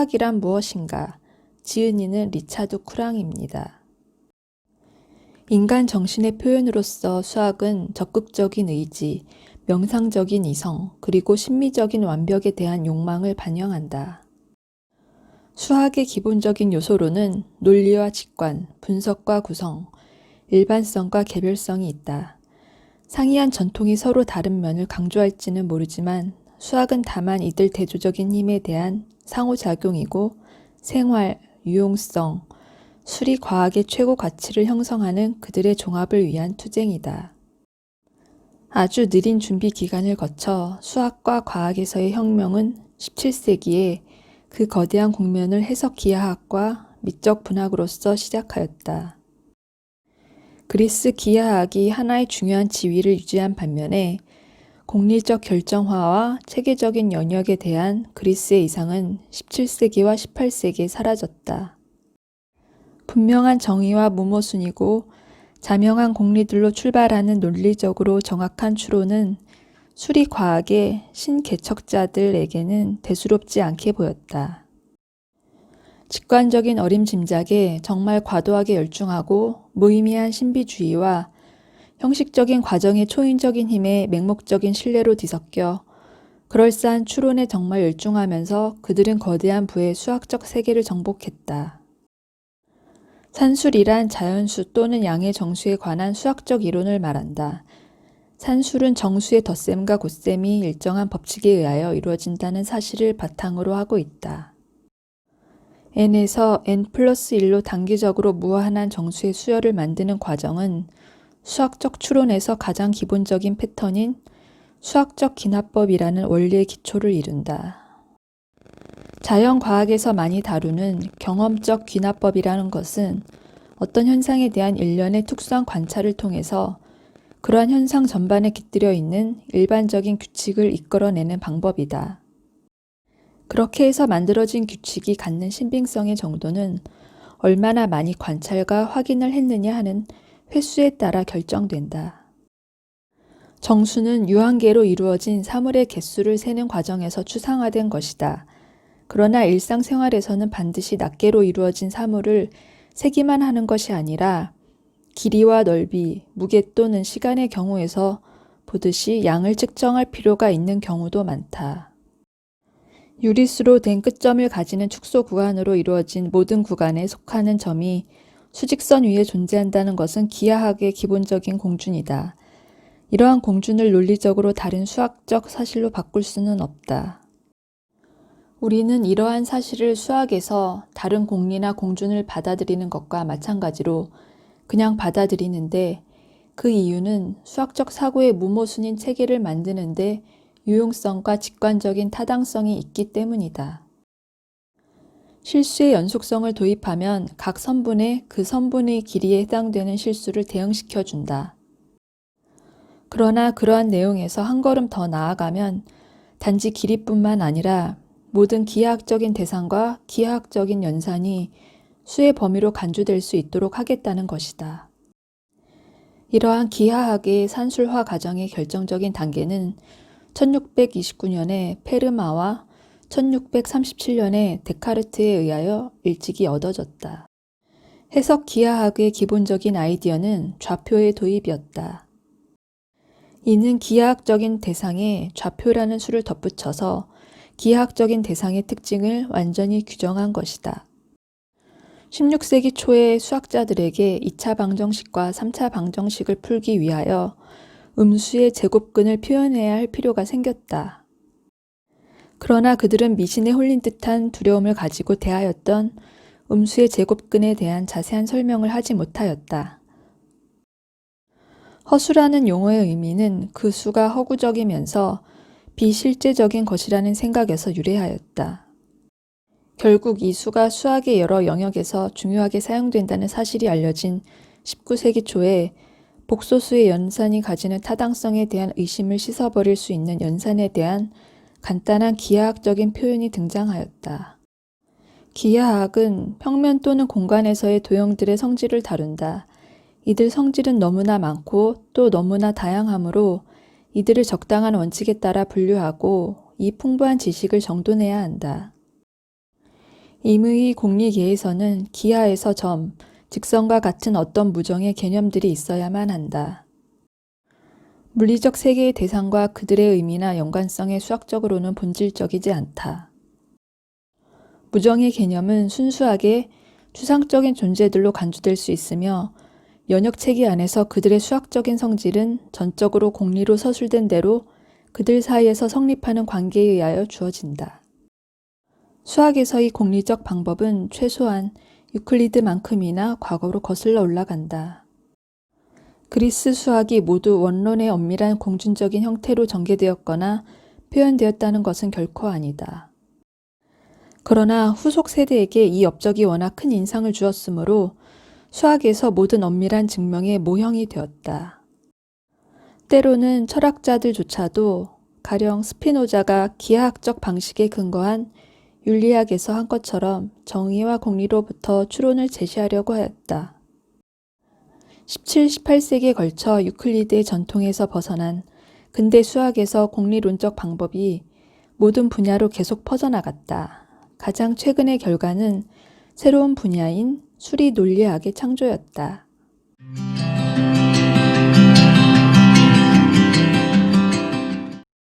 수학이란 무엇인가? 지은이는 리차드 쿠랑입니다. 인간 정신의 표현으로서 수학은 적극적인 의지, 명상적인 이성, 그리고 심미적인 완벽에 대한 욕망을 반영한다. 수학의 기본적인 요소로는 논리와 직관, 분석과 구성, 일반성과 개별성이 있다. 상이한 전통이 서로 다른 면을 강조할지는 모르지만 수학은 다만 이들 대조적인 힘에 대한 상호작용이고 생활, 유용성, 수리 과학의 최고 가치를 형성하는 그들의 종합을 위한 투쟁이다. 아주 느린 준비 기간을 거쳐 수학과 과학에서의 혁명은 17세기에 그 거대한 국면을 해석 기하학과 미적 분학으로서 시작하였다. 그리스 기하학이 하나의 중요한 지위를 유지한 반면에 공리적 결정화와 체계적인 영역에 대한 그리스의 이상은 17세기와 18세기에 사라졌다. 분명한 정의와 무모순이고 자명한 공리들로 출발하는 논리적으로 정확한 추론은 수리 과학의 신개척자들에게는 대수롭지 않게 보였다. 직관적인 어림짐작에 정말 과도하게 열중하고 무의미한 신비주의와 형식적인 과정의 초인적인 힘에 맹목적인 신뢰로 뒤섞여 그럴싸한 추론에 정말 열중하면서 그들은 거대한 부의 수학적 세계를 정복했다. 산술이란 자연수 또는 양의 정수에 관한 수학적 이론을 말한다. 산술은 정수의 덧셈과 곧셈이 일정한 법칙에 의하여 이루어진다는 사실을 바탕으로 하고 있다. n에서 n+1로 단기적으로 무한한 정수의 수열을 만드는 과정은 수학적 추론에서 가장 기본적인 패턴인 수학적 기납법이라는 원리의 기초를 이룬다. 자연과학에서 많이 다루는 경험적 귀납법이라는 것은 어떤 현상에 대한 일련의 특수한 관찰을 통해서 그러한 현상 전반에 깃들여 있는 일반적인 규칙을 이끌어내는 방법이다. 그렇게 해서 만들어진 규칙이 갖는 신빙성의 정도는 얼마나 많이 관찰과 확인을 했느냐 하는 횟수에 따라 결정된다. 정수는 유한계로 이루어진 사물의 개수를 세는 과정에서 추상화된 것이다. 그러나 일상생활에서는 반드시 낱개로 이루어진 사물을 세기만 하는 것이 아니라 길이와 넓이, 무게 또는 시간의 경우에서 보듯이 양을 측정할 필요가 있는 경우도 많다. 유리수로 된 끝점을 가지는 축소 구간으로 이루어진 모든 구간에 속하는 점이 수직선 위에 존재한다는 것은 기하학의 기본적인 공준이다. 이러한 공준을 논리적으로 다른 수학적 사실로 바꿀 수는 없다. 우리는 이러한 사실을 수학에서 다른 공리나 공준을 받아들이는 것과 마찬가지로 그냥 받아들이는데 그 이유는 수학적 사고의 무모순인 체계를 만드는데 유용성과 직관적인 타당성이 있기 때문이다. 실수의 연속성을 도입하면 각 선분에 그 선분의 길이에 해당되는 실수를 대응시켜준다. 그러나 그러한 내용에서 한 걸음 더 나아가면 단지 길이뿐만 아니라 모든 기하학적인 대상과 기하학적인 연산이 수의 범위로 간주될 수 있도록 하겠다는 것이다. 이러한 기하학의 산술화 과정의 결정적인 단계는 1629년에 페르마와 1637년에 데카르트에 의하여 일찍이 얻어졌다. 해석 기하학의 기본적인 아이디어는 좌표의 도입이었다. 이는 기하학적인 대상에 좌표라는 수를 덧붙여서 기하학적인 대상의 특징을 완전히 규정한 것이다. 16세기 초의 수학자들에게 2차 방정식과 3차 방정식을 풀기 위하여 음수의 제곱근을 표현해야 할 필요가 생겼다. 그러나 그들은 미신에 홀린 듯한 두려움을 가지고 대하였던 음수의 제곱근에 대한 자세한 설명을 하지 못하였다. 허수라는 용어의 의미는 그 수가 허구적이면서 비실제적인 것이라는 생각에서 유래하였다. 결국 이 수가 수학의 여러 영역에서 중요하게 사용된다는 사실이 알려진 19세기 초에 복소수의 연산이 가지는 타당성에 대한 의심을 씻어버릴 수 있는 연산에 대한 간단한 기하학적인 표현이 등장하였다. 기하학은 평면 또는 공간에서의 도형들의 성질을 다룬다. 이들 성질은 너무나 많고 또 너무나 다양하므로 이들을 적당한 원칙에 따라 분류하고 이 풍부한 지식을 정돈해야 한다. 임의의 공리계에서는 기하에서 점, 직선과 같은 어떤 무정의 개념들이 있어야만 한다. 물리적 세계의 대상과 그들의 의미나 연관성에 수학적으로는 본질적이지 않다. 무정의 개념은 순수하게 추상적인 존재들로 간주될 수 있으며 연역 체계 안에서 그들의 수학적인 성질은 전적으로 공리로 서술된 대로 그들 사이에서 성립하는 관계에 의하여 주어진다. 수학에서의 공리적 방법은 최소한 유클리드만큼이나 과거로 거슬러 올라간다. 그리스 수학이 모두 원론의 엄밀한 공준적인 형태로 전개되었거나 표현되었다는 것은 결코 아니다. 그러나 후속 세대에게 이 업적이 워낙 큰 인상을 주었으므로 수학에서 모든 엄밀한 증명의 모형이 되었다. 때로는 철학자들조차도 가령 스피노자가 기하학적 방식에 근거한 윤리학에서 한 것처럼 정의와 공리로부터 추론을 제시하려고 하였다. 17, 18세기에 걸쳐 유클리드의 전통에서 벗어난 근대 수학에서 공리론적 방법이 모든 분야로 계속 퍼져나갔다. 가장 최근의 결과는 새로운 분야인 수리 논리학의 창조였다.